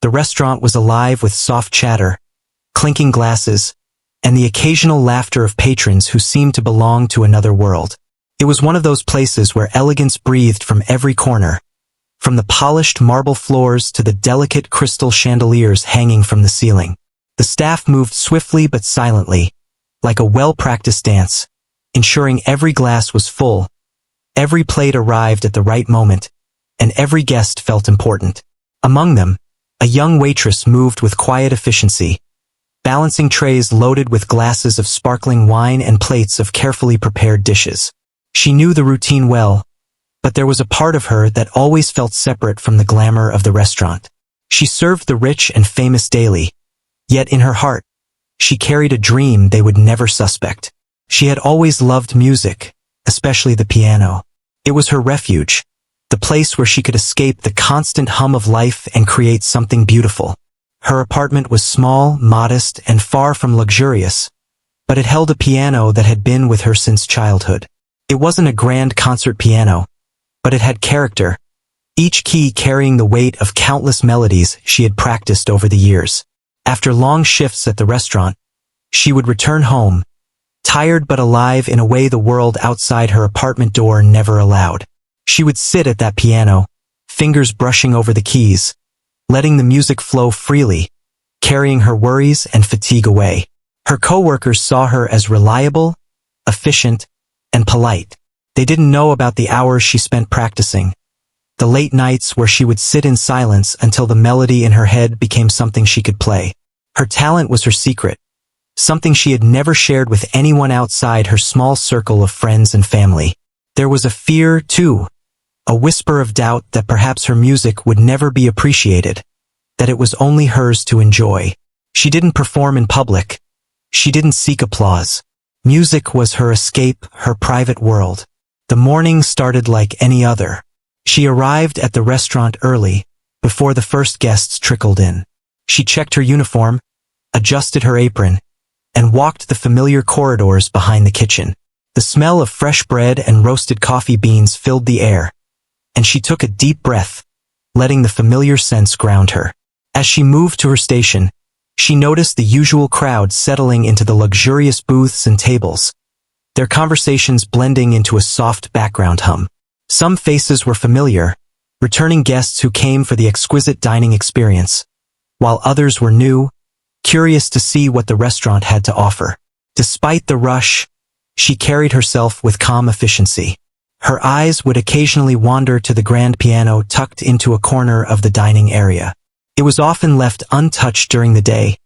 The restaurant was alive with soft chatter, clinking glasses, and the occasional laughter of patrons who seemed to belong to another world. It was one of those places where elegance breathed from every corner, from the polished marble floors to the delicate crystal chandeliers hanging from the ceiling. The staff moved swiftly but silently, like a well-practiced dance, ensuring every glass was full, every plate arrived at the right moment, and every guest felt important. Among them, a young waitress moved with quiet efficiency, balancing trays loaded with glasses of sparkling wine and plates of carefully prepared dishes. She knew the routine well, but there was a part of her that always felt separate from the glamour of the restaurant. She served the rich and famous daily, yet in her heart, she carried a dream they would never suspect. She had always loved music, especially the piano. It was her refuge, the place where she could escape the constant hum of life and create something beautiful. Her apartment was small, modest, and far from luxurious, but it held a piano that had been with her since childhood. It wasn't a grand concert piano, but it had character, each key carrying the weight of countless melodies she had practiced over the years. After long shifts at the restaurant, she would return home, tired but alive in a way the world outside her apartment door never allowed. She would sit at that piano, fingers brushing over the keys, letting the music flow freely, carrying her worries and fatigue away. Her coworkers saw her as reliable, efficient, and polite. They didn't know about the hours she spent practicing, the late nights where she would sit in silence until the melody in her head became something she could play. Her talent was her secret, something she had never shared with anyone outside her small circle of friends and family. There was a fear, too, a whisper of doubt that perhaps her music would never be appreciated, that it was only hers to enjoy. She didn't perform in public. She didn't seek applause. Music was her escape, her private world. The morning started like any other. She arrived at the restaurant early, before the first guests trickled in. She checked her uniform, adjusted her apron, and walked the familiar corridors behind the kitchen. The smell of fresh bread and roasted coffee beans filled the air, and she took a deep breath, letting the familiar scents ground her. As she moved to her station, she noticed the usual crowd settling into the luxurious booths and tables, their conversations blending into a soft background hum. Some faces were familiar, returning guests who came for the exquisite dining experience, while others were new, curious to see what the restaurant had to offer. Despite the rush, she carried herself with calm efficiency. Her eyes would occasionally wander to the grand piano tucked into a corner of the dining area. It was often left untouched during the day,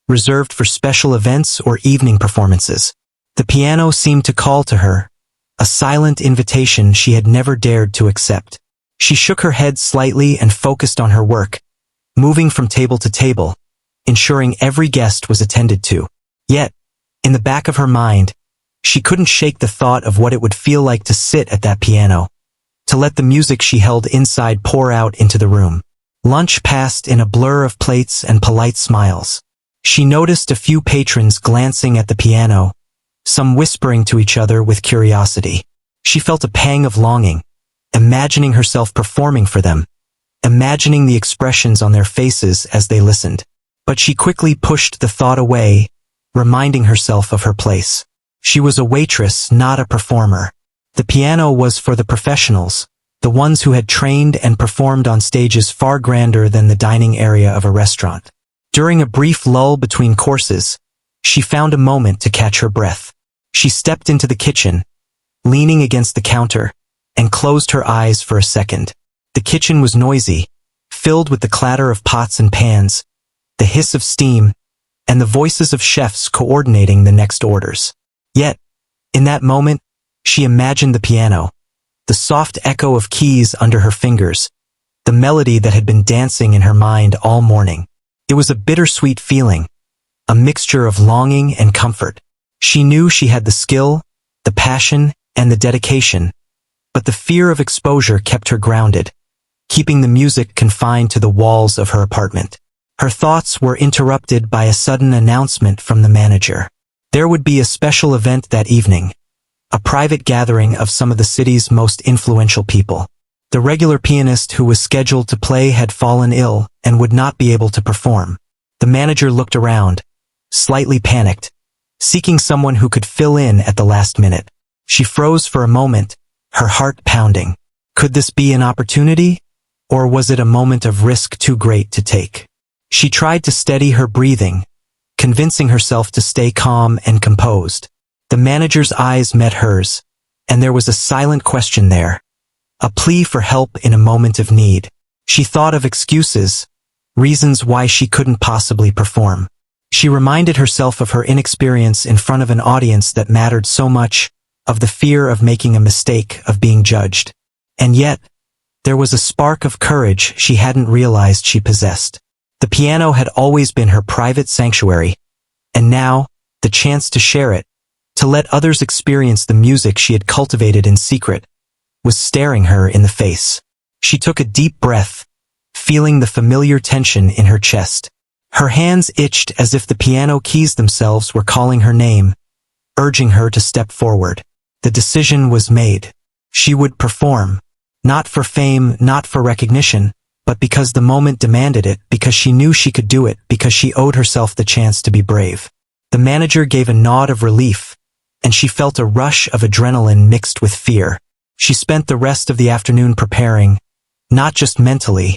reserved for special events or evening performances. The piano seemed to call to her, a silent invitation she had never dared to accept. She shook her head slightly and focused on her work, moving from table to table, ensuring every guest was attended to. Yet, in the back of her mind, she couldn't shake the thought of what it would feel like to sit at that piano, to let the music she held inside pour out into the room. Lunch passed in a blur of plates and polite smiles. She noticed a few patrons glancing at the piano, some whispering to each other with curiosity. She felt a pang of longing, imagining herself performing for them, imagining the expressions on their faces as they listened. But she quickly pushed the thought away, reminding herself of her place. She was a waitress, not a performer. The piano was for the professionals, the ones who had trained and performed on stages far grander than the dining area of a restaurant. During a brief lull between courses, she found a moment to catch her breath. She stepped into the kitchen, leaning against the counter, and closed her eyes for a second. The kitchen was noisy, filled with the clatter of pots and pans, the hiss of steam, and the voices of chefs coordinating the next orders. Yet, in that moment, she imagined the piano, the soft echo of keys under her fingers, the melody that had been dancing in her mind all morning. It was a bittersweet feeling, a mixture of longing and comfort. She knew she had the skill, the passion, and the dedication, but the fear of exposure kept her grounded, keeping the music confined to the walls of her apartment. Her thoughts were interrupted by a sudden announcement from the manager. There would be a special event that evening, a private gathering of some of the city's most influential people. The regular pianist who was scheduled to play had fallen ill and would not be able to perform. The manager looked around, slightly panicked, seeking someone who could fill in at the last minute. She froze for a moment, her heart pounding. Could this be an opportunity? Or was it a moment of risk too great to take? She tried to steady her breathing, convincing herself to stay calm and composed. The manager's eyes met hers, and there was a silent question there, a plea for help in a moment of need. She thought of excuses, reasons why she couldn't possibly perform. She reminded herself of her inexperience in front of an audience that mattered so much, of the fear of making a mistake, of being judged. And yet, there was a spark of courage she hadn't realized she possessed. The piano had always been her private sanctuary, and now, the chance to share it, to let others experience the music she had cultivated in secret, was staring her in the face. She took a deep breath, feeling the familiar tension in her chest. Her hands itched as if the piano keys themselves were calling her name, urging her to step forward. The decision was made. She would perform. Not for fame, not for recognition, but because the moment demanded it, because she knew she could do it, because she owed herself the chance to be brave. The manager gave a nod of relief, and she felt a rush of adrenaline mixed with fear. She spent the rest of the afternoon preparing, not just mentally,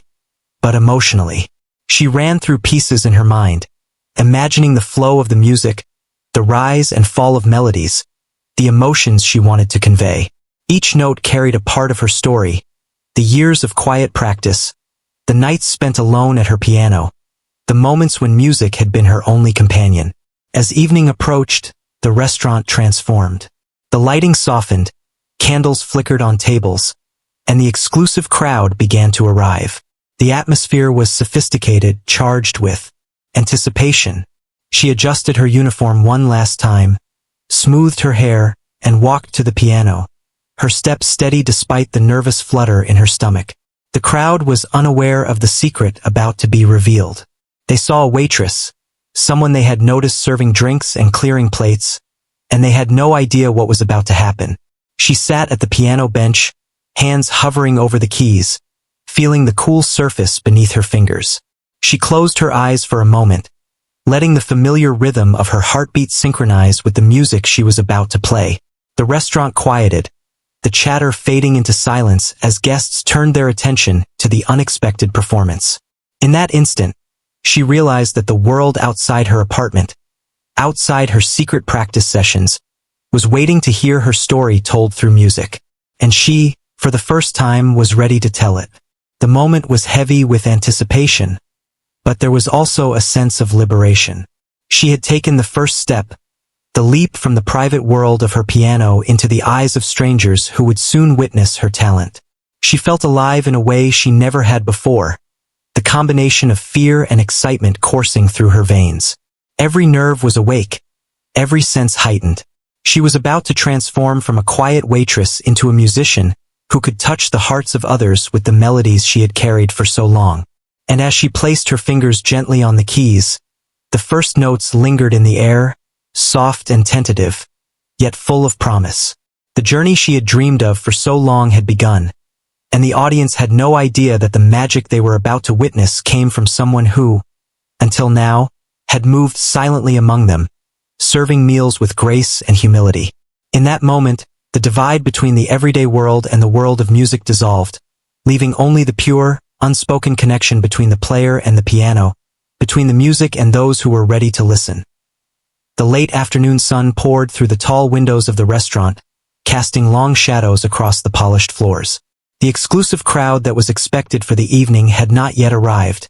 but emotionally. She ran through pieces in her mind, imagining the flow of the music, the rise and fall of melodies, the emotions she wanted to convey. Each note carried a part of her story, the years of quiet practice, the nights spent alone at her piano, the moments when music had been her only companion. As evening approached, the restaurant transformed. The lighting softened, candles flickered on tables, and the exclusive crowd began to arrive. The atmosphere was sophisticated, charged with anticipation. She adjusted her uniform one last time, smoothed her hair, and walked to the piano, her steps steady despite the nervous flutter in her stomach. The crowd was unaware of the secret about to be revealed. They saw a waitress, someone they had noticed serving drinks and clearing plates, and they had no idea what was about to happen. She sat at the piano bench, hands hovering over the keys, feeling the cool surface beneath her fingers. She closed her eyes for a moment, letting the familiar rhythm of her heartbeat synchronize with the music she was about to play. The restaurant quieted, the chatter fading into silence as guests turned their attention to the unexpected performance. In that instant, she realized that the world outside her apartment, outside her secret practice sessions, was waiting to hear her story told through music. And she, for the first time, was ready to tell it. The moment was heavy with anticipation, but there was also a sense of liberation. She had taken the first step, the leap from the private world of her piano into the eyes of strangers who would soon witness her talent. She felt alive in a way she never had before, the combination of fear and excitement coursing through her veins. Every nerve was awake, every sense heightened. She was about to transform from a quiet waitress into a musician who could touch the hearts of others with the melodies she had carried for so long. And as she placed her fingers gently on the keys, the first notes lingered in the air, soft and tentative, yet full of promise. The journey she had dreamed of for so long had begun, and the audience had no idea that the magic they were about to witness came from someone who, until now, had moved silently among them, serving meals with grace and humility. In that moment, the divide between the everyday world and the world of music dissolved, leaving only the pure, unspoken connection between the player and the piano, between the music and those who were ready to listen. The late afternoon sun poured through the tall windows of the restaurant, casting long shadows across the polished floors. The exclusive crowd that was expected for the evening had not yet arrived,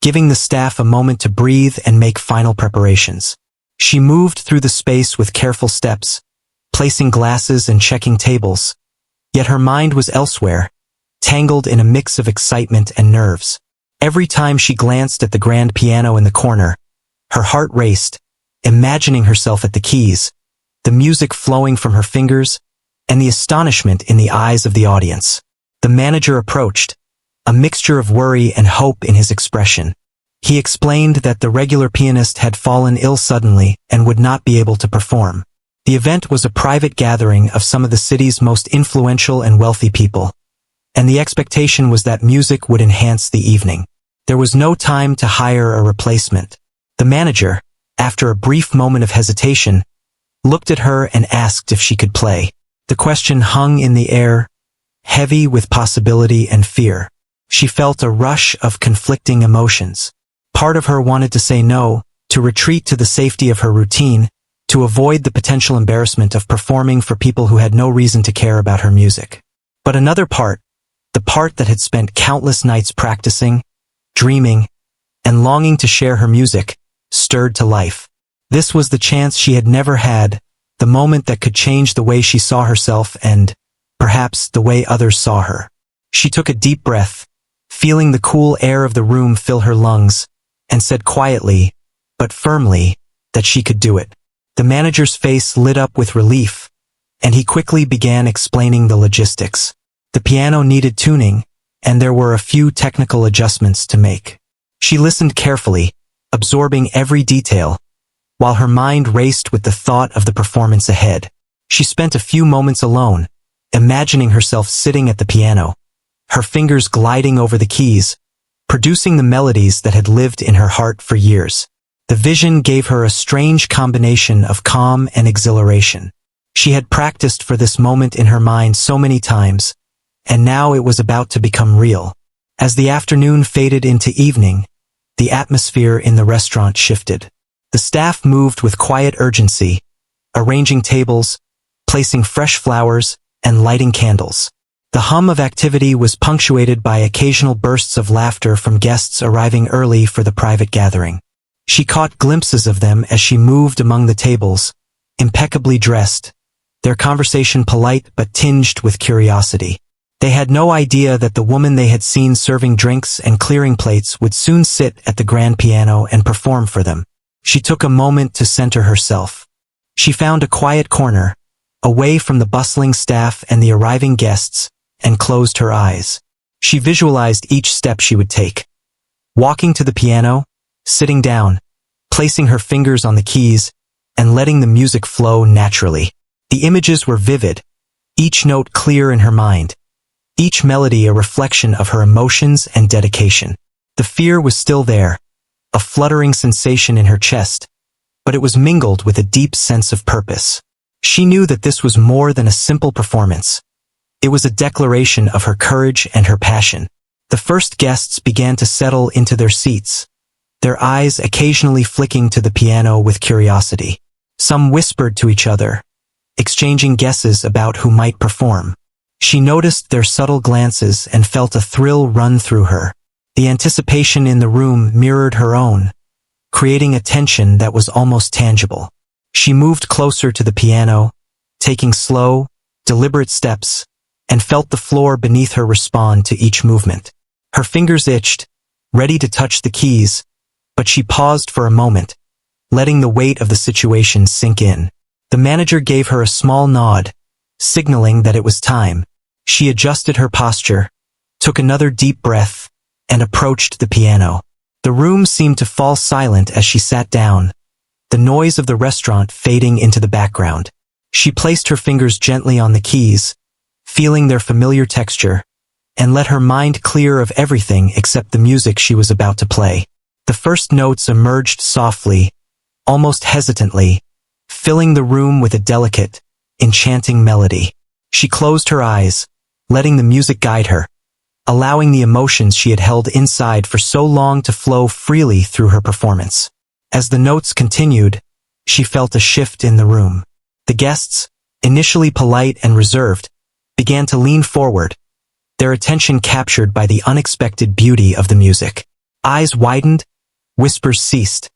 giving the staff a moment to breathe and make final preparations. She moved through the space with careful steps, placing glasses and checking tables, yet her mind was elsewhere, tangled in a mix of excitement and nerves. Every time she glanced at the grand piano in the corner, her heart raced, imagining herself at the keys, the music flowing from her fingers, and the astonishment in the eyes of the audience. The manager approached, a mixture of worry and hope in his expression. He explained that the regular pianist had fallen ill suddenly and would not be able to perform. The event was a private gathering of some of the city's most influential and wealthy people, and the expectation was that music would enhance the evening. There was no time to hire a replacement. The manager, after a brief moment of hesitation, looked at her and asked if she could play. The question hung in the air, heavy with possibility and fear. She felt a rush of conflicting emotions. Part of her wanted to say no, to retreat to the safety of her routine, to avoid the potential embarrassment of performing for people who had no reason to care about her music. But another part, the part that had spent countless nights practicing, dreaming, and longing to share her music, stirred to life. This was the chance she had never had, the moment that could change the way she saw herself and, perhaps, the way others saw her. She took a deep breath, feeling the cool air of the room fill her lungs, and said quietly, but firmly, that she could do it. The manager's face lit up with relief, and he quickly began explaining the logistics. The piano needed tuning, and there were a few technical adjustments to make. She listened carefully, absorbing every detail, while her mind raced with the thought of the performance ahead. She spent a few moments alone, imagining herself sitting at the piano, her fingers gliding over the keys, producing the melodies that had lived in her heart for years. The vision gave her a strange combination of calm and exhilaration. She had practiced for this moment in her mind so many times, and now it was about to become real. As the afternoon faded into evening, the atmosphere in the restaurant shifted. The staff moved with quiet urgency, arranging tables, placing fresh flowers, and lighting candles. The hum of activity was punctuated by occasional bursts of laughter from guests arriving early for the private gathering. She caught glimpses of them as she moved among the tables, impeccably dressed, their conversation polite but tinged with curiosity. They had no idea that the woman they had seen serving drinks and clearing plates would soon sit at the grand piano and perform for them. She took a moment to center herself. She found a quiet corner, away from the bustling staff and the arriving guests, and closed her eyes. She visualized each step she would take. Walking to the piano, sitting down, placing her fingers on the keys, and letting the music flow naturally. The images were vivid, each note clear in her mind, each melody a reflection of her emotions and dedication. The fear was still there, a fluttering sensation in her chest, but it was mingled with a deep sense of purpose. She knew that this was more than a simple performance. It was a declaration of her courage and her passion. The first guests began to settle into their seats, their eyes occasionally flicking to the piano with curiosity. Some whispered to each other, exchanging guesses about who might perform. She noticed their subtle glances and felt a thrill run through her. The anticipation in the room mirrored her own, creating a tension that was almost tangible. She moved closer to the piano, taking slow, deliberate steps, and felt the floor beneath her respond to each movement. Her fingers itched, ready to touch the keys, but she paused for a moment, letting the weight of the situation sink in. The manager gave her a small nod, signaling that it was time. She adjusted her posture, took another deep breath, and approached the piano. The room seemed to fall silent as she sat down, the noise of the restaurant fading into the background. She placed her fingers gently on the keys, feeling their familiar texture, and let her mind clear of everything except the music she was about to play. The first notes emerged softly, almost hesitantly, filling the room with a delicate, enchanting melody. She closed her eyes, letting the music guide her, allowing the emotions she had held inside for so long to flow freely through her performance. As the notes continued, she felt a shift in the room. The guests, initially polite and reserved, began to lean forward, their attention captured by the unexpected beauty of the music. Eyes widened, whispers ceased,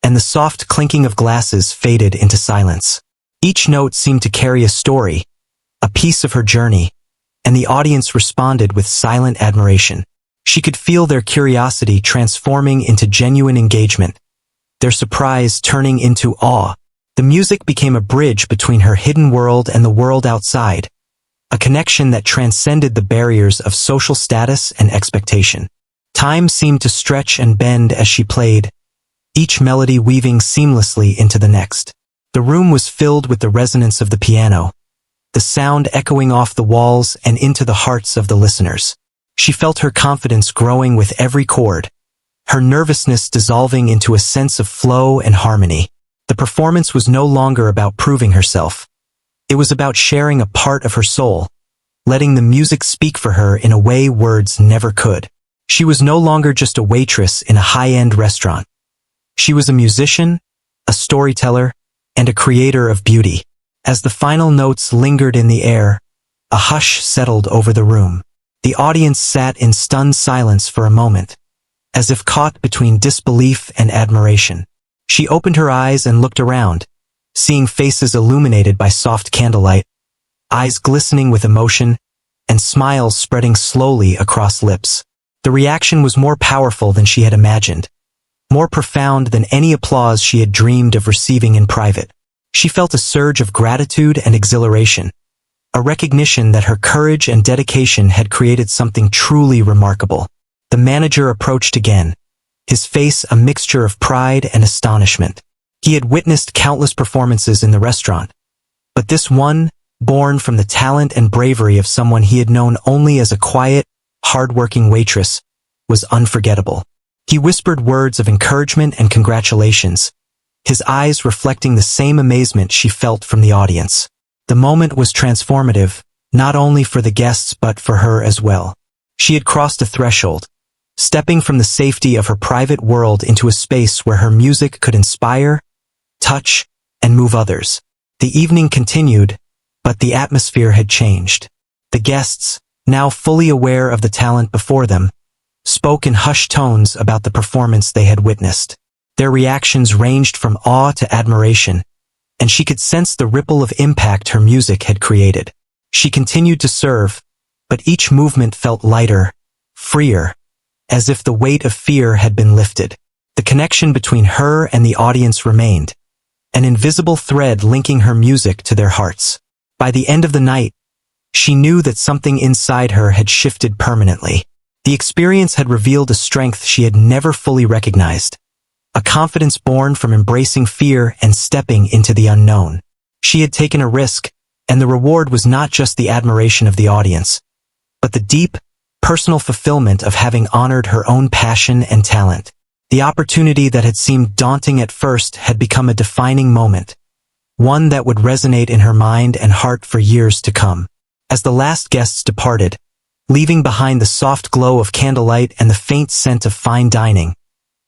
and the soft clinking of glasses faded into silence. Each note seemed to carry a story, a piece of her journey, and the audience responded with silent admiration. She could feel their curiosity transforming into genuine engagement, their surprise turning into awe. The music became a bridge between her hidden world and the world outside, a connection that transcended the barriers of social status and expectation. Time seemed to stretch and bend as she played, each melody weaving seamlessly into the next. The room was filled with the resonance of the piano, the sound echoing off the walls and into the hearts of the listeners. She felt her confidence growing with every chord, her nervousness dissolving into a sense of flow and harmony. The performance was no longer about proving herself. It was about sharing a part of her soul, letting the music speak for her in a way words never could. She was no longer just a waitress in a high-end restaurant. She was a musician, a storyteller, and a creator of beauty. As the final notes lingered in the air, a hush settled over the room. The audience sat in stunned silence for a moment, as if caught between disbelief and admiration. She opened her eyes and looked around, seeing faces illuminated by soft candlelight, eyes glistening with emotion, and smiles spreading slowly across lips. The reaction was more powerful than she had imagined, more profound than any applause she had dreamed of receiving in private. She felt a surge of gratitude and exhilaration, a recognition that her courage and dedication had created something truly remarkable. The manager approached again, his face a mixture of pride and astonishment. He had witnessed countless performances in the restaurant, but this one, born from the talent and bravery of someone he had known only as a quiet, hard-working waitress, was unforgettable. He whispered words of encouragement and congratulations, his eyes reflecting the same amazement she felt from the audience. The moment was transformative, not only for the guests but for her as well. She had crossed a threshold, stepping from the safety of her private world into a space where her music could inspire, touch, and move others. The evening continued, but the atmosphere had changed. The guests, now fully aware of the talent before them, spoke in hushed tones about the performance they had witnessed. Their reactions ranged from awe to admiration, and she could sense the ripple of impact her music had created. She continued to serve, but each movement felt lighter, freer, as if the weight of fear had been lifted. The connection between her and the audience remained, an invisible thread linking her music to their hearts. By the end of the night, she knew that something inside her had shifted permanently. The experience had revealed a strength she had never fully recognized, a confidence born from embracing fear and stepping into the unknown. She had taken a risk, and the reward was not just the admiration of the audience, but the deep, personal fulfillment of having honored her own passion and talent. The opportunity that had seemed daunting at first had become a defining moment, one that would resonate in her mind and heart for years to come. As the last guests departed, leaving behind the soft glow of candlelight and the faint scent of fine dining,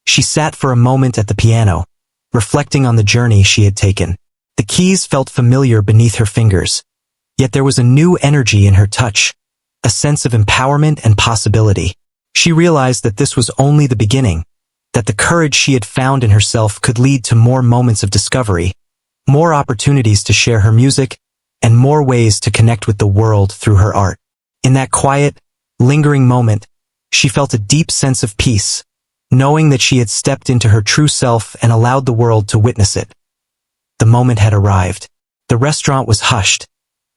she sat for a moment at the piano, reflecting on the journey she had taken. The keys felt familiar beneath her fingers, yet there was a new energy in her touch, a sense of empowerment and possibility. She realized that this was only the beginning, that the courage she had found in herself could lead to more moments of discovery, more opportunities to share her music, and more ways to connect with the world through her art. In that quiet, lingering moment, she felt a deep sense of peace, knowing that she had stepped into her true self and allowed the world to witness it. The moment had arrived. The restaurant was hushed,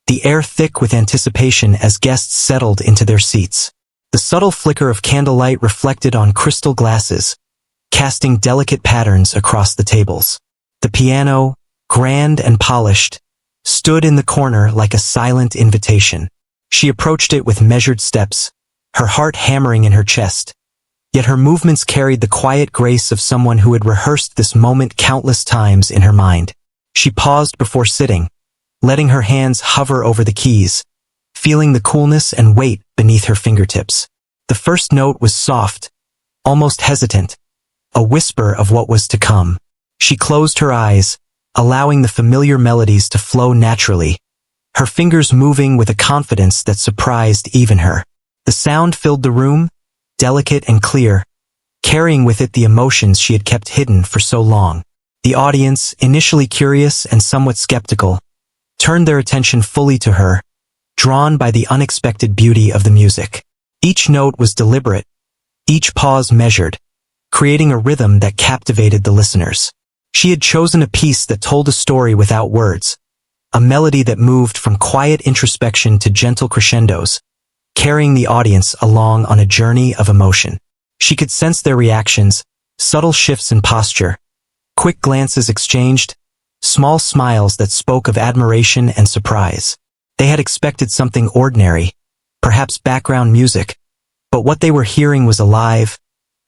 the air thick with anticipation as guests settled into their seats. The subtle flicker of candlelight reflected on crystal glasses, casting delicate patterns across the tables. The piano, grand and polished, stood in the corner like a silent invitation. She approached it with measured steps, her heart hammering in her chest. Yet her movements carried the quiet grace of someone who had rehearsed this moment countless times in her mind. She paused before sitting, letting her hands hover over the keys, feeling the coolness and weight beneath her fingertips. The first note was soft, almost hesitant, a whisper of what was to come. She closed her eyes, allowing the familiar melodies to flow naturally, her fingers moving with a confidence that surprised even her. The sound filled the room, delicate and clear, carrying with it the emotions she had kept hidden for so long. The audience, initially curious and somewhat skeptical, turned their attention fully to her, drawn by the unexpected beauty of the music. Each note was deliberate, each pause measured, creating a rhythm that captivated the listeners. She had chosen a piece that told a story without words, a melody that moved from quiet introspection to gentle crescendos, carrying the audience along on a journey of emotion. She could sense their reactions, subtle shifts in posture, quick glances exchanged, small smiles that spoke of admiration and surprise. They had expected something ordinary, perhaps background music, but what they were hearing was alive,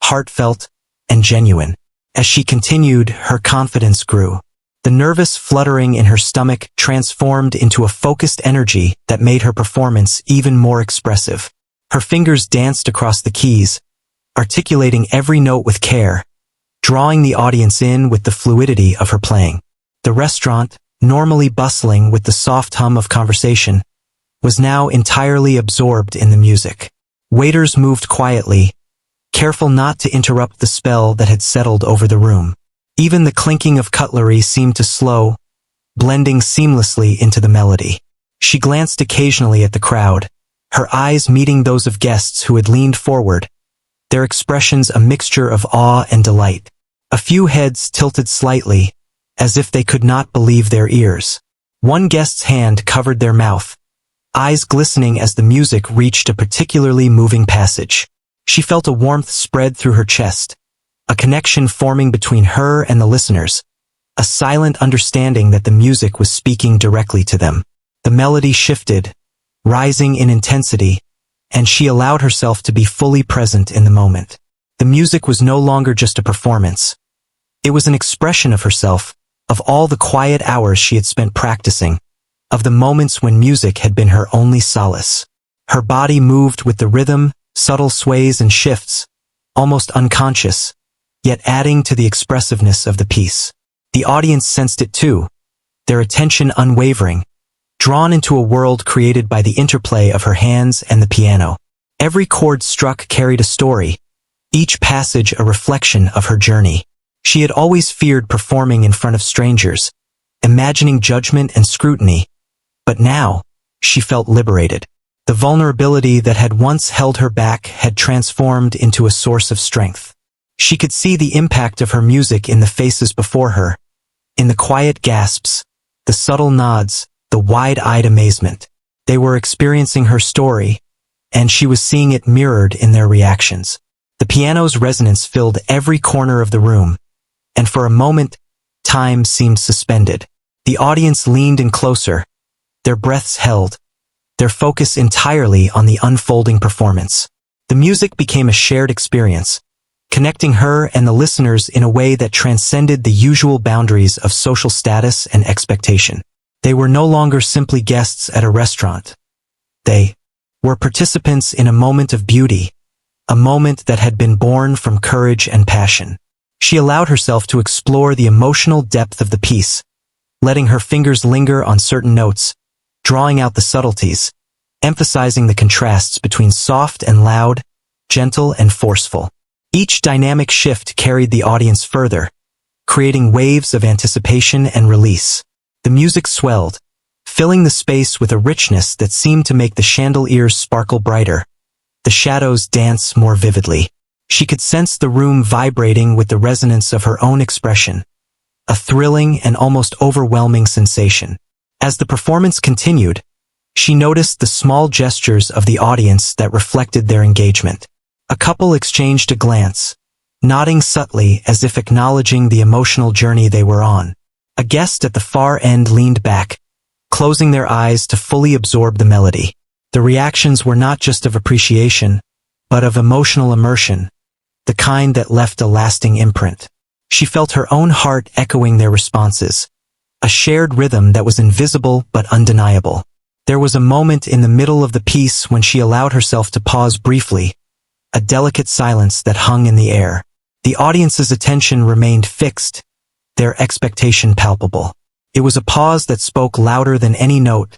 heartfelt, and genuine. As she continued, her confidence grew. The nervous fluttering in her stomach transformed into a focused energy that made her performance even more expressive. Her fingers danced across the keys, articulating every note with care, drawing the audience in with the fluidity of her playing. The restaurant, normally bustling with the soft hum of conversation, was now entirely absorbed in the music. Waiters moved quietly, careful not to interrupt the spell that had settled over the room. Even the clinking of cutlery seemed to slow, blending seamlessly into the melody. She glanced occasionally at the crowd, her eyes meeting those of guests who had leaned forward, their expressions a mixture of awe and delight. A few heads tilted slightly, as if they could not believe their ears. One guest's hand covered their mouth, eyes glistening as the music reached a particularly moving passage. She felt a warmth spread through her chest, a connection forming between her and the listeners, a silent understanding that the music was speaking directly to them. The melody shifted, rising in intensity, and she allowed herself to be fully present in the moment. The music was no longer just a performance. It was an expression of herself, of all the quiet hours she had spent practicing, of the moments when music had been her only solace. Her body moved with the rhythm, subtle sways and shifts, almost unconscious, yet adding to the expressiveness of the piece. The audience sensed it too, their attention unwavering, drawn into a world created by the interplay of her hands and the piano. Every chord struck carried a story, each passage a reflection of her journey. She had always feared performing in front of strangers, imagining judgment and scrutiny, but now, she felt liberated. The vulnerability that had once held her back had transformed into a source of strength. She could see the impact of her music in the faces before her, in the quiet gasps, the subtle nods, the wide-eyed amazement. They were experiencing her story, and she was seeing it mirrored in their reactions. The piano's resonance filled every corner of the room, and for a moment, time seemed suspended. The audience leaned in closer, their breaths held, their focus entirely on the unfolding performance. The music became a shared experience, connecting her and the listeners in a way that transcended the usual boundaries of social status and expectation. They were no longer simply guests at a restaurant. They were participants in a moment of beauty, a moment that had been born from courage and passion. She allowed herself to explore the emotional depth of the piece, letting her fingers linger on certain notes, drawing out the subtleties, emphasizing the contrasts between soft and loud, gentle and forceful. Each dynamic shift carried the audience further, creating waves of anticipation and release. The music swelled, filling the space with a richness that seemed to make the chandeliers sparkle brighter, the shadows dance more vividly. She could sense the room vibrating with the resonance of her own expression, a thrilling and almost overwhelming sensation. As the performance continued, she noticed the small gestures of the audience that reflected their engagement. A couple exchanged a glance, nodding subtly as if acknowledging the emotional journey they were on. A guest at the far end leaned back, closing their eyes to fully absorb the melody. The reactions were not just of appreciation, but of emotional immersion, the kind that left a lasting imprint. She felt her own heart echoing their responses, a shared rhythm that was invisible but undeniable. There was a moment in the middle of the piece when she allowed herself to pause briefly, a delicate silence that hung in the air. The audience's attention remained fixed, their expectation palpable. It was a pause that spoke louder than any note,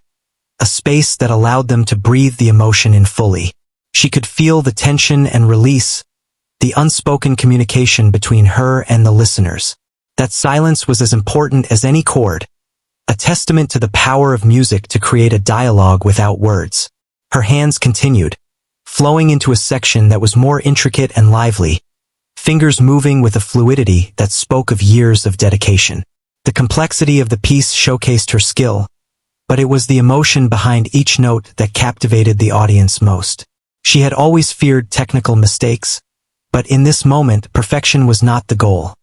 a space that allowed them to breathe the emotion in fully. She could feel the tension and release, the unspoken communication between her and the listeners. That silence was as important as any chord, a testament to the power of music to create a dialogue without words. Her hands continued, flowing into a section that was more intricate and lively, fingers moving with a fluidity that spoke of years of dedication. The complexity of the piece showcased her skill, but it was the emotion behind each note that captivated the audience most. She had always feared technical mistakes, but in this moment, perfection was not the goal.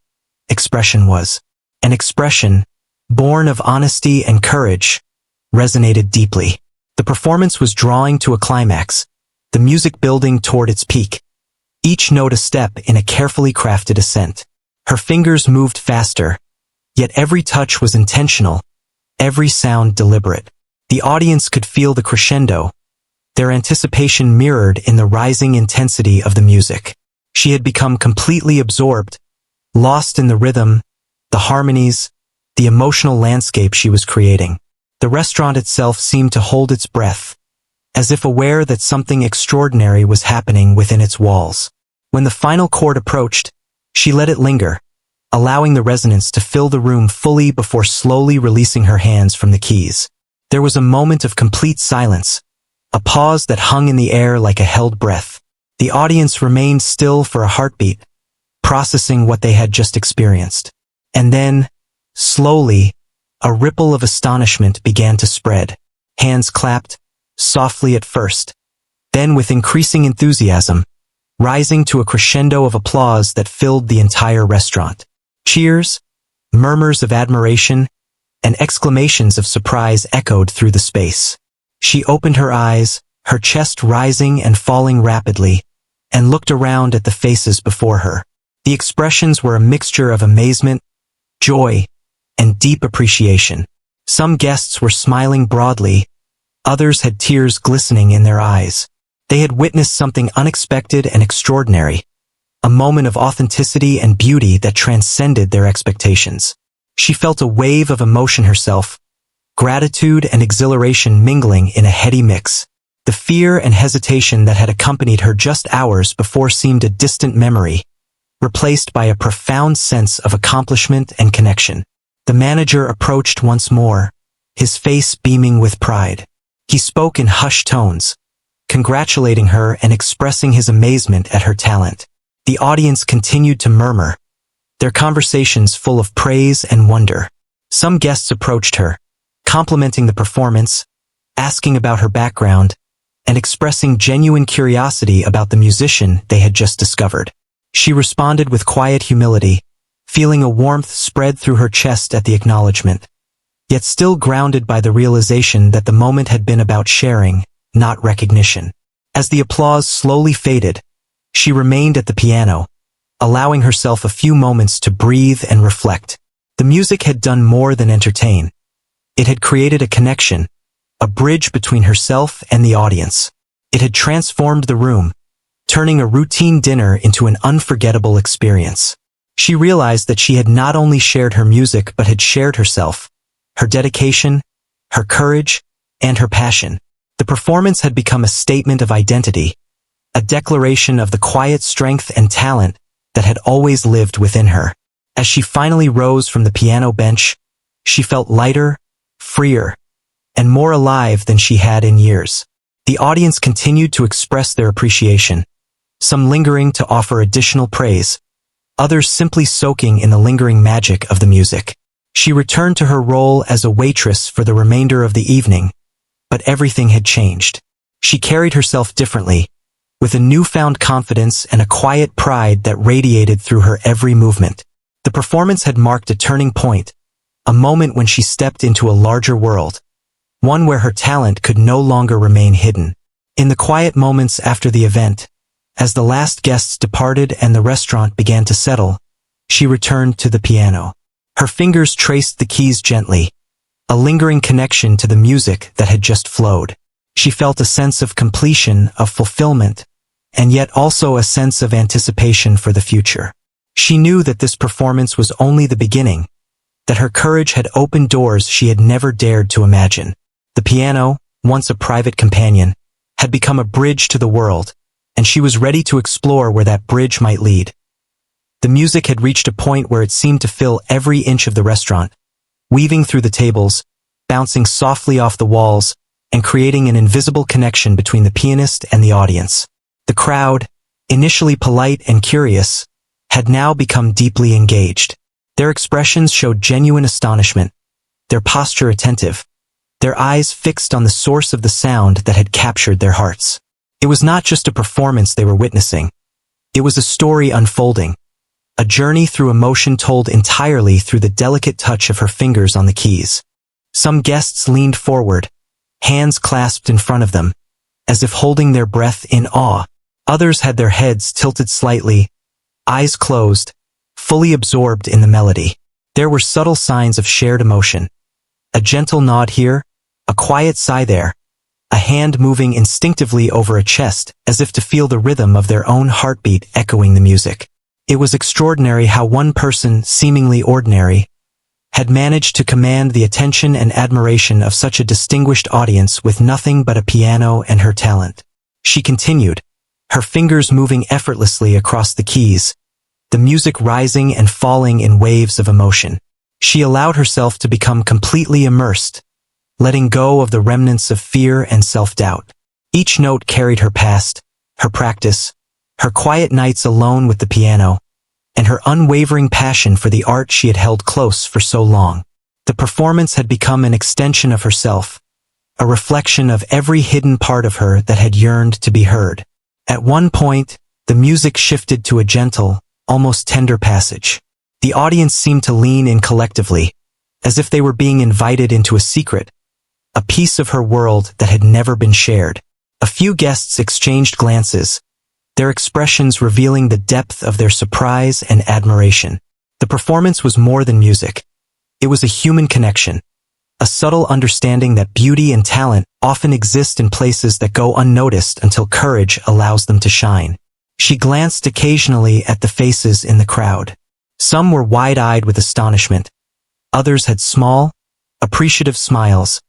Expression was. An expression, born of honesty and courage, resonated deeply. The performance was drawing to a climax, the music building toward its peak, each note a step in a carefully crafted ascent. Her fingers moved faster, yet every touch was intentional, every sound deliberate. The audience could feel the crescendo, their anticipation mirrored in the rising intensity of the music. She had become completely absorbed, lost in the rhythm, the harmonies, the emotional landscape she was creating. The restaurant itself seemed to hold its breath, as if aware that something extraordinary was happening within its walls. When the final chord approached, she let it linger, allowing the resonance to fill the room fully before slowly releasing her hands from the keys. There was a moment of complete silence, a pause that hung in the air like a held breath. The audience remained still for a heartbeat, processing what they had just experienced. And then, slowly, a ripple of astonishment began to spread. Hands clapped, softly at first, then with increasing enthusiasm, rising to a crescendo of applause that filled the entire restaurant. Cheers, murmurs of admiration, and exclamations of surprise echoed through the space. She opened her eyes, her chest rising and falling rapidly, and looked around at the faces before her. The expressions were a mixture of amazement, joy, and deep appreciation. Some guests were smiling broadly, others had tears glistening in their eyes. They had witnessed something unexpected and extraordinary, a moment of authenticity and beauty that transcended their expectations. She felt a wave of emotion herself, gratitude and exhilaration mingling in a heady mix. The fear and hesitation that had accompanied her just hours before seemed a distant memory, replaced by a profound sense of accomplishment and connection. The manager approached once more, his face beaming with pride. He spoke in hushed tones, congratulating her and expressing his amazement at her talent. The audience continued to murmur, their conversations full of praise and wonder. Some guests approached her, complimenting the performance, asking about her background, and expressing genuine curiosity about the musician they had just discovered. She responded with quiet humility, feeling a warmth spread through her chest at the acknowledgement, yet still grounded by the realization that the moment had been about sharing, not recognition. As the applause slowly faded, she remained at the piano, allowing herself a few moments to breathe and reflect. The music had done more than entertain. It had created a connection, a bridge between herself and the audience. It had transformed the room, turning a routine dinner into an unforgettable experience. She realized that she had not only shared her music but had shared herself, her dedication, her courage, and her passion. The performance had become a statement of identity, a declaration of the quiet strength and talent that had always lived within her. As she finally rose from the piano bench, she felt lighter, freer, and more alive than she had in years. The audience continued to express their appreciation, some lingering to offer additional praise, others simply soaking in the lingering magic of the music. She returned to her role as a waitress for the remainder of the evening, but everything had changed. She carried herself differently, with a newfound confidence and a quiet pride that radiated through her every movement. The performance had marked a turning point, a moment when she stepped into a larger world, one where her talent could no longer remain hidden. In the quiet moments after the event, as the last guests departed and the restaurant began to settle, she returned to the piano. Her fingers traced the keys gently, a lingering connection to the music that had just flowed. She felt a sense of completion, of fulfillment, and yet also a sense of anticipation for the future. She knew that this performance was only the beginning, that her courage had opened doors she had never dared to imagine. The piano, once a private companion, had become a bridge to the world, and she was ready to explore where that bridge might lead. The music had reached a point where it seemed to fill every inch of the restaurant, weaving through the tables, bouncing softly off the walls, and creating an invisible connection between the pianist and the audience. The crowd, initially polite and curious, had now become deeply engaged. Their expressions showed genuine astonishment, their posture attentive, their eyes fixed on the source of the sound that had captured their hearts. It was not just a performance they were witnessing. It was a story unfolding, a journey through emotion told entirely through the delicate touch of her fingers on the keys. Some guests leaned forward, hands clasped in front of them, as if holding their breath in awe. Others had their heads tilted slightly, eyes closed, fully absorbed in the melody. There were subtle signs of shared emotion. A gentle nod here, a quiet sigh there, a hand moving instinctively over a chest as if to feel the rhythm of their own heartbeat echoing the music. It was extraordinary how one person, seemingly ordinary, had managed to command the attention and admiration of such a distinguished audience with nothing but a piano and her talent. She continued, her fingers moving effortlessly across the keys, the music rising and falling in waves of emotion. She allowed herself to become completely immersed, letting go of the remnants of fear and self-doubt. Each note carried her past, her practice, her quiet nights alone with the piano, and her unwavering passion for the art she had held close for so long. The performance had become an extension of herself, a reflection of every hidden part of her that had yearned to be heard. At one point, the music shifted to a gentle, almost tender passage. The audience seemed to lean in collectively, as if they were being invited into a secret, a piece of her world that had never been shared. A few guests exchanged glances, their expressions revealing the depth of their surprise and admiration. The performance was more than music. It was a human connection, a subtle understanding that beauty and talent often exist in places that go unnoticed until courage allows them to shine. She glanced occasionally at the faces in the crowd. Some were wide-eyed with astonishment. Others had small, appreciative smiles,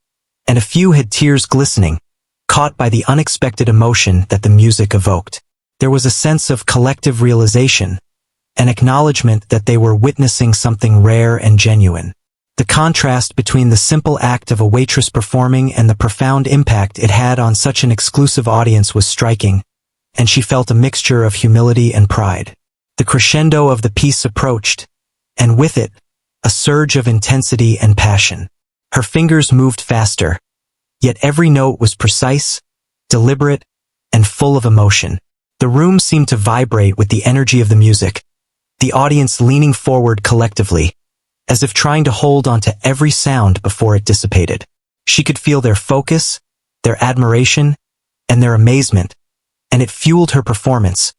and a few had tears glistening, caught by the unexpected emotion that the music evoked. There was a sense of collective realization, an acknowledgement that they were witnessing something rare and genuine. The contrast between the simple act of a waitress performing and the profound impact it had on such an exclusive audience was striking, and she felt a mixture of humility and pride. The crescendo of the piece approached, and with it, a surge of intensity and passion. Her fingers moved faster, yet every note was precise, deliberate, and full of emotion. The room seemed to vibrate with the energy of the music, the audience leaning forward collectively, as if trying to hold onto every sound before it dissipated. She could feel their focus, their admiration, and their amazement, and it fueled her performance,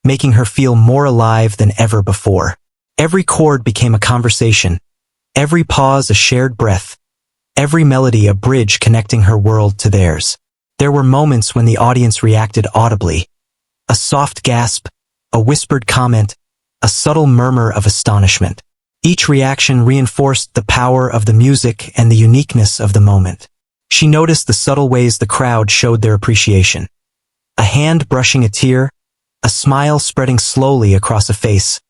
making her feel more alive than ever before. Every chord became a conversation, every pause a shared breath, every melody a bridge connecting her world to theirs. There were moments when the audience reacted audibly, a soft gasp, a whispered comment, a subtle murmur of astonishment. Each reaction reinforced the power of the music and the uniqueness of the moment. She noticed the subtle ways the crowd showed their appreciation. A hand brushing a tear, a smile spreading slowly across a face,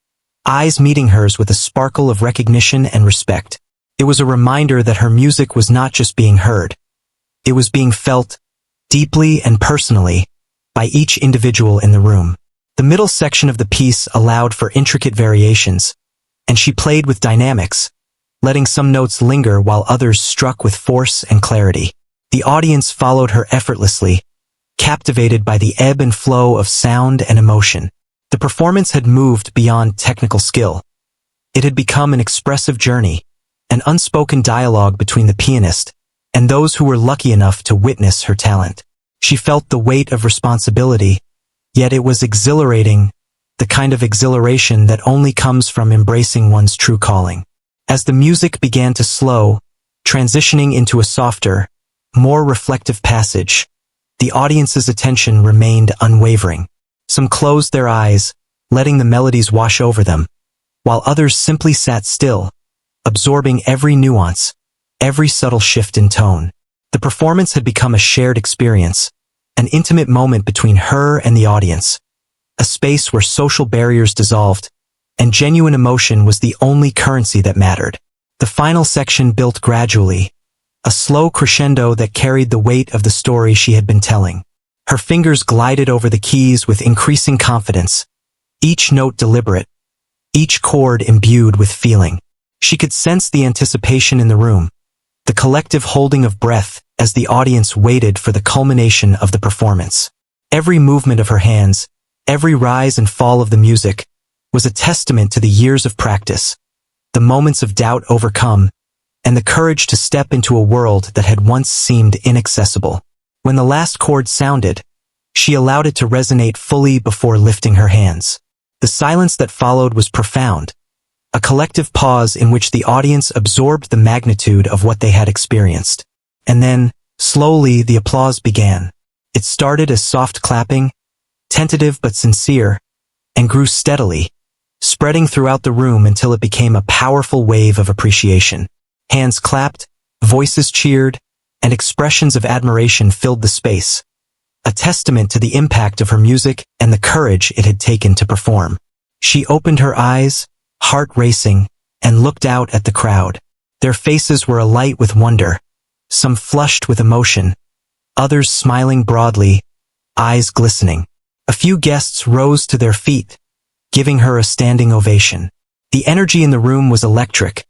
eyes meeting hers with a sparkle of recognition and respect. It was a reminder that her music was not just being heard. It was being felt, deeply and personally, by each individual in the room. The middle section of the piece allowed for intricate variations, and she played with dynamics, letting some notes linger while others struck with force and clarity. The audience followed her effortlessly, captivated by the ebb and flow of sound and emotion. The performance had moved beyond technical skill. It had become an expressive journey, an unspoken dialogue between the pianist and those who were lucky enough to witness her talent. She felt the weight of responsibility, yet it was exhilarating, the kind of exhilaration that only comes from embracing one's true calling. As the music began to slow, transitioning into a softer, more reflective passage, the audience's attention remained unwavering. Some closed their eyes, letting the melodies wash over them, while others simply sat still, absorbing every nuance, every subtle shift in tone. The performance had become a shared experience, an intimate moment between her and the audience, a space where social barriers dissolved, and genuine emotion was the only currency that mattered. The final section built gradually, a slow crescendo that carried the weight of the story she had been telling. Her fingers glided over the keys with increasing confidence, each note deliberate, each chord imbued with feeling. She could sense the anticipation in the room, the collective holding of breath as the audience waited for the culmination of the performance. Every movement of her hands, every rise and fall of the music, was a testament to the years of practice. The moments of doubt overcome, and the courage to step into a world that had once seemed inaccessible. When the last chord sounded, she allowed it to resonate fully before lifting her hands. The silence that followed was profound, a collective pause in which the audience absorbed the magnitude of what they had experienced. And then, slowly, the applause began. It started as soft clapping, tentative but sincere, and grew steadily, spreading throughout the room until it became a powerful wave of appreciation. Hands clapped, voices cheered, and expressions of admiration filled the space, a testament to the impact of her music and the courage it had taken to perform. She opened her eyes, heart racing, and looked out at the crowd. Their faces were alight with wonder, some flushed with emotion, others smiling broadly, eyes glistening. A few guests rose to their feet, giving her a standing ovation. The energy in the room was electric,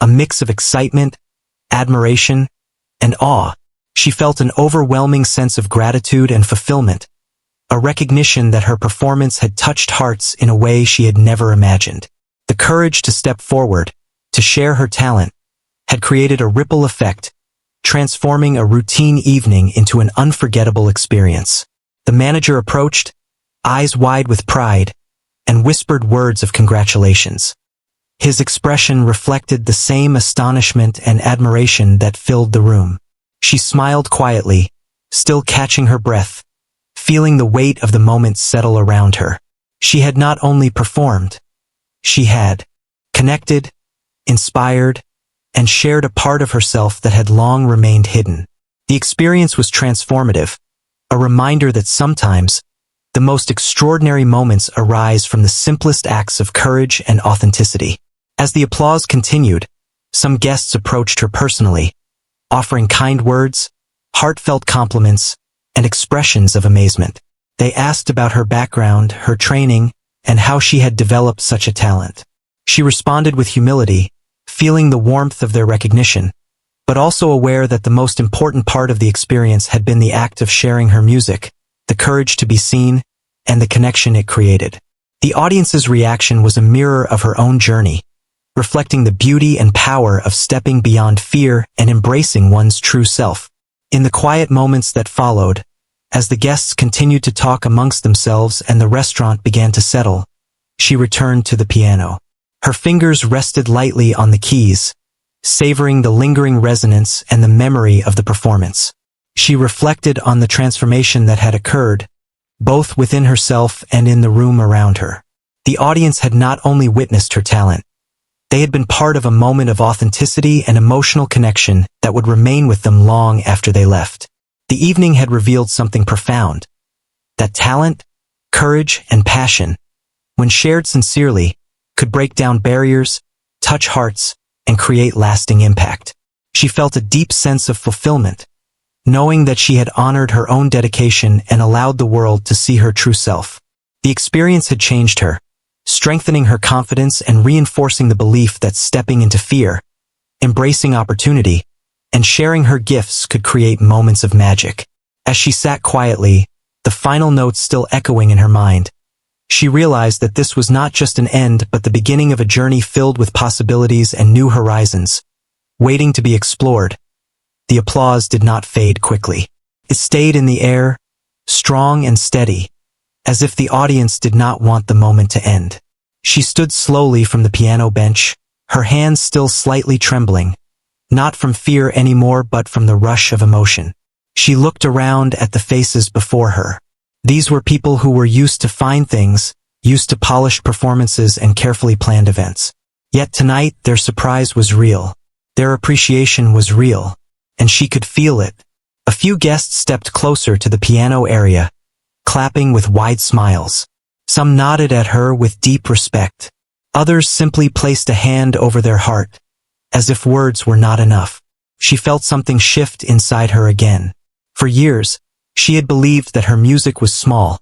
a mix of excitement, admiration, and awe. She felt an overwhelming sense of gratitude and fulfillment, a recognition that her performance had touched hearts in a way she had never imagined. The courage to step forward, to share her talent, had created a ripple effect, transforming a routine evening into an unforgettable experience. The manager approached, eyes wide with pride, and whispered words of congratulations. His expression reflected the same astonishment and admiration that filled the room. She smiled quietly, still catching her breath, feeling the weight of the moment settle around her. She had not only performed, she had connected, inspired, and shared a part of herself that had long remained hidden. The experience was transformative, a reminder that sometimes the most extraordinary moments arise from the simplest acts of courage and authenticity. As the applause continued, some guests approached her personally, offering kind words, heartfelt compliments, and expressions of amazement. They asked about her background, her training, and how she had developed such a talent. She responded with humility, feeling the warmth of their recognition, but also aware that the most important part of the experience had been the act of sharing her music, the courage to be seen, and the connection it created. The audience's reaction was a mirror of her own journey, reflecting the beauty and power of stepping beyond fear and embracing one's true self. In the quiet moments that followed, as the guests continued to talk amongst themselves and the restaurant began to settle, she returned to the piano. Her fingers rested lightly on the keys, savoring the lingering resonance and the memory of the performance. She reflected on the transformation that had occurred, both within herself and in the room around her. The audience had not only witnessed her talent, they had been part of a moment of authenticity and emotional connection that would remain with them long after they left. The evening had revealed something profound, that talent, courage, and passion, when shared sincerely, could break down barriers, touch hearts, and create lasting impact. She felt a deep sense of fulfillment, knowing that she had honored her own dedication and allowed the world to see her true self. The experience had changed her, strengthening her confidence and reinforcing the belief that stepping into fear, embracing opportunity, and sharing her gifts could create moments of magic. As she sat quietly, the final notes still echoing in her mind, she realized that this was not just an end but the beginning of a journey filled with possibilities and new horizons, waiting to be explored. The applause did not fade quickly. It stayed in the air, strong and steady, as if the audience did not want the moment to end. She stood slowly from the piano bench, her hands still slightly trembling, not from fear anymore but from the rush of emotion. She looked around at the faces before her. These were people who were used to fine things, used to polished performances and carefully planned events. Yet tonight their surprise was real. Their appreciation was real, and she could feel it. A few guests stepped closer to the piano area, clapping with wide smiles. Some nodded at her with deep respect. Others simply placed a hand over their heart, as if words were not enough. She felt something shift inside her again. For years, she had believed that her music was small,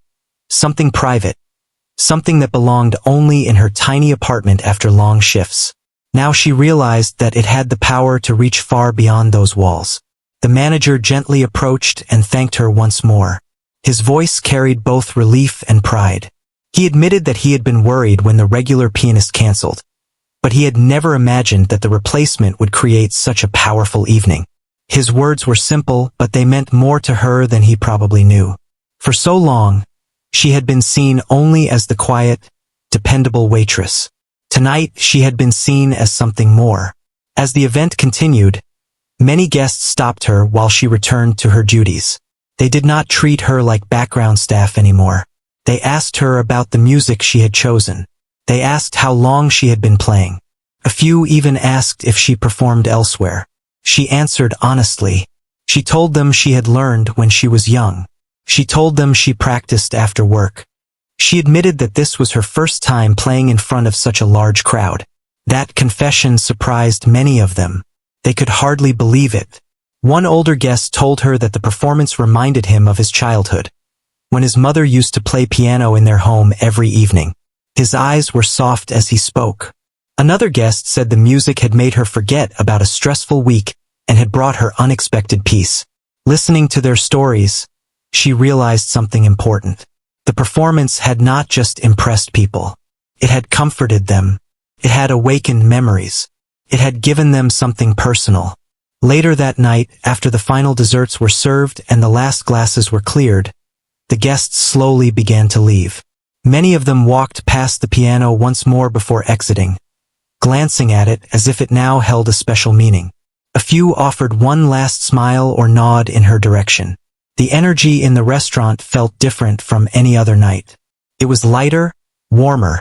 something private, something that belonged only in her tiny apartment after long shifts. Now she realized that it had the power to reach far beyond those walls. The manager gently approached and thanked her once more. His voice carried both relief and pride. He admitted that he had been worried when the regular pianist canceled, but he had never imagined that the replacement would create such a powerful evening. His words were simple, but they meant more to her than he probably knew. For so long, she had been seen only as the quiet, dependable waitress. Tonight, she had been seen as something more. As the event continued, many guests stopped her while she returned to her duties. They did not treat her like background staff anymore. They asked her about the music she had chosen. They asked how long she had been playing. A few even asked if she performed elsewhere. She answered honestly. She told them she had learned when she was young. She told them she practiced after work. She admitted that this was her first time playing in front of such a large crowd. That confession surprised many of them. They could hardly believe it. One older guest told her that the performance reminded him of his childhood, when his mother used to play piano in their home every evening. His eyes were soft as he spoke. Another guest said the music had made her forget about a stressful week and had brought her unexpected peace. Listening to their stories, she realized something important. The performance had not just impressed people. It had comforted them. It had awakened memories. It had given them something personal. Later that night, after the final desserts were served and the last glasses were cleared, the guests slowly began to leave. Many of them walked past the piano once more before exiting, glancing at it as if it now held a special meaning. A few offered one last smile or nod in her direction. The energy in the restaurant felt different from any other night. It was lighter, warmer,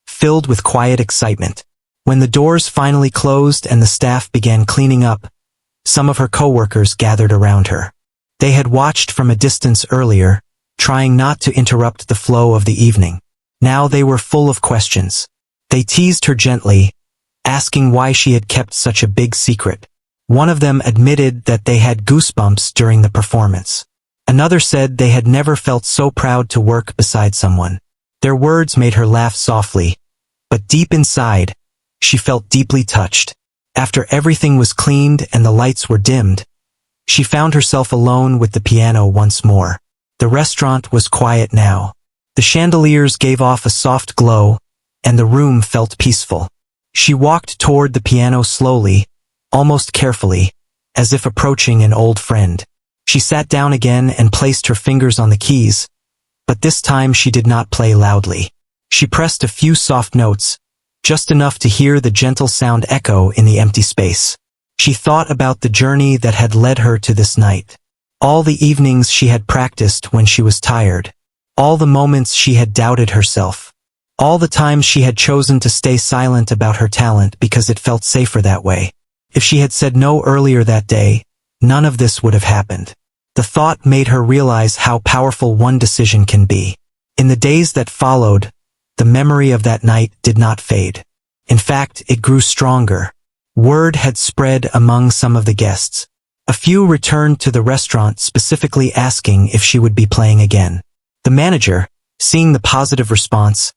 filled with quiet excitement. When the doors finally closed and the staff began cleaning up, some of her coworkers gathered around her. They had watched from a distance earlier, trying not to interrupt the flow of the evening. Now they were full of questions. They teased her gently, asking why she had kept such a big secret. One of them admitted that they had goosebumps during the performance. Another said they had never felt so proud to work beside someone. Their words made her laugh softly, but deep inside, she felt deeply touched. After everything was cleaned and the lights were dimmed, she found herself alone with the piano once more. The restaurant was quiet now. The chandeliers gave off a soft glow, and the room felt peaceful. She walked toward the piano slowly, almost carefully, as if approaching an old friend. She sat down again and placed her fingers on the keys, but this time she did not play loudly. She pressed a few soft notes, just enough to hear the gentle sound echo in the empty space. She thought about the journey that had led her to this night. All the evenings she had practiced when she was tired. All the moments she had doubted herself. All the times she had chosen to stay silent about her talent because it felt safer that way. If she had said no earlier that day, none of this would have happened. The thought made her realize how powerful one decision can be. In the days that followed, the memory of that night did not fade. In fact, it grew stronger. Word had spread among some of the guests. A few returned to the restaurant specifically asking if she would be playing again. The manager, seeing the positive response,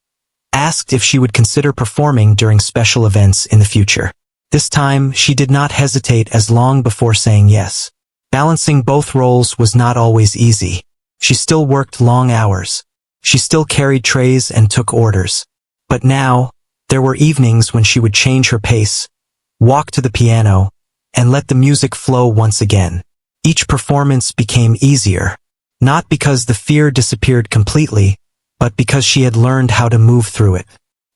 asked if she would consider performing during special events in the future. This time, she did not hesitate as long before saying yes. Balancing both roles was not always easy. She still worked long hours. She still carried trays and took orders. But now, there were evenings when she would change her pace, walk to the piano, and let the music flow once again. Each performance became easier, not because the fear disappeared completely, but because she had learned how to move through it.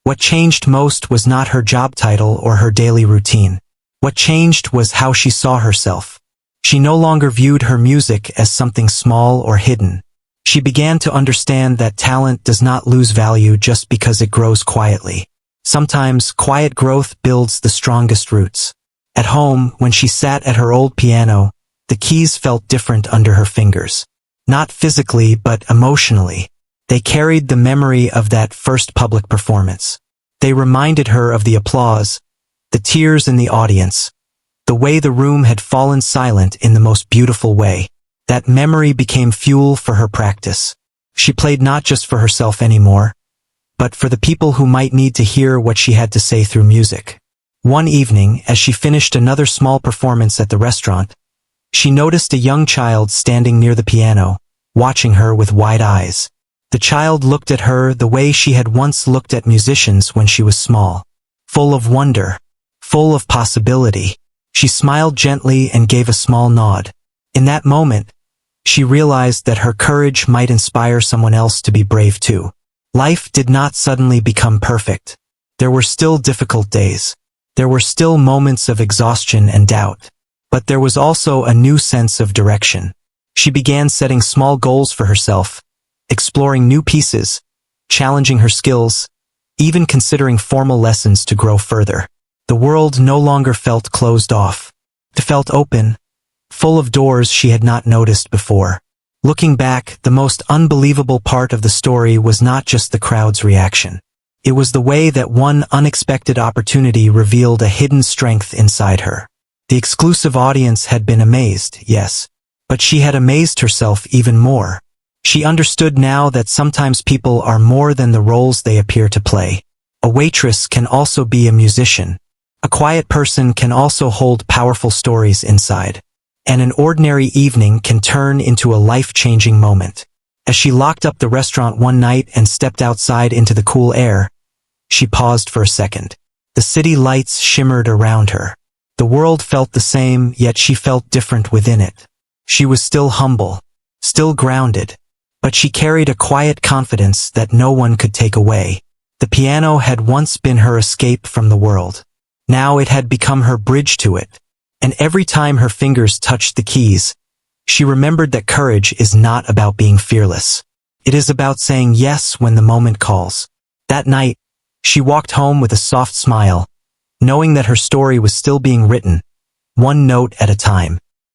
What changed most was not her job title or her daily routine. What changed was how she saw herself. She no longer viewed her music as something small or hidden. She began to understand that talent does not lose value just because it grows quietly. Sometimes, quiet growth builds the strongest roots. At home, when she sat at her old piano, the keys felt different under her fingers. Not physically, but emotionally. They carried the memory of that first public performance. They reminded her of the applause, the tears in the audience, the way the room had fallen silent in the most beautiful way. That memory became fuel for her practice. She played not just for herself anymore, but for the people who might need to hear what she had to say through music. One evening, as she finished another small performance at the restaurant, she noticed a young child standing near the piano, watching her with wide eyes. The child looked at her the way she had once looked at musicians when she was small. full of wonder, full of possibility. She smiled gently and gave a small nod. In that moment, she realized that her courage might inspire someone else to be brave too. Life did not suddenly become perfect. There were still difficult days. There were still moments of exhaustion and doubt. But there was also a new sense of direction. She began setting small goals for herself, exploring new pieces, challenging her skills, even considering formal lessons to grow further. The world no longer felt closed off. It felt open, full of doors she had not noticed before. Looking back, the most unbelievable part of the story was not just the crowd's reaction. It was the way that one unexpected opportunity revealed a hidden strength inside her. The exclusive audience had been amazed, yes, but she had amazed herself even more. She understood now that sometimes people are more than the roles they appear to play. A waitress can also be a musician. A quiet person can also hold powerful stories inside. And an ordinary evening can turn into a life-changing moment. As she locked up the restaurant one night and stepped outside into the cool air, she paused for a second. The city lights shimmered around her. The world felt the same, yet she felt different within it. She was still humble, still grounded, but she carried a quiet confidence that no one could take away. The piano had once been her escape from the world. Now it had become her bridge to it. And every time her fingers touched the keys, she remembered that courage is not about being fearless. It is about saying yes when the moment calls. That night, she walked home with a soft smile, knowing that her story was still being written, one note at a time.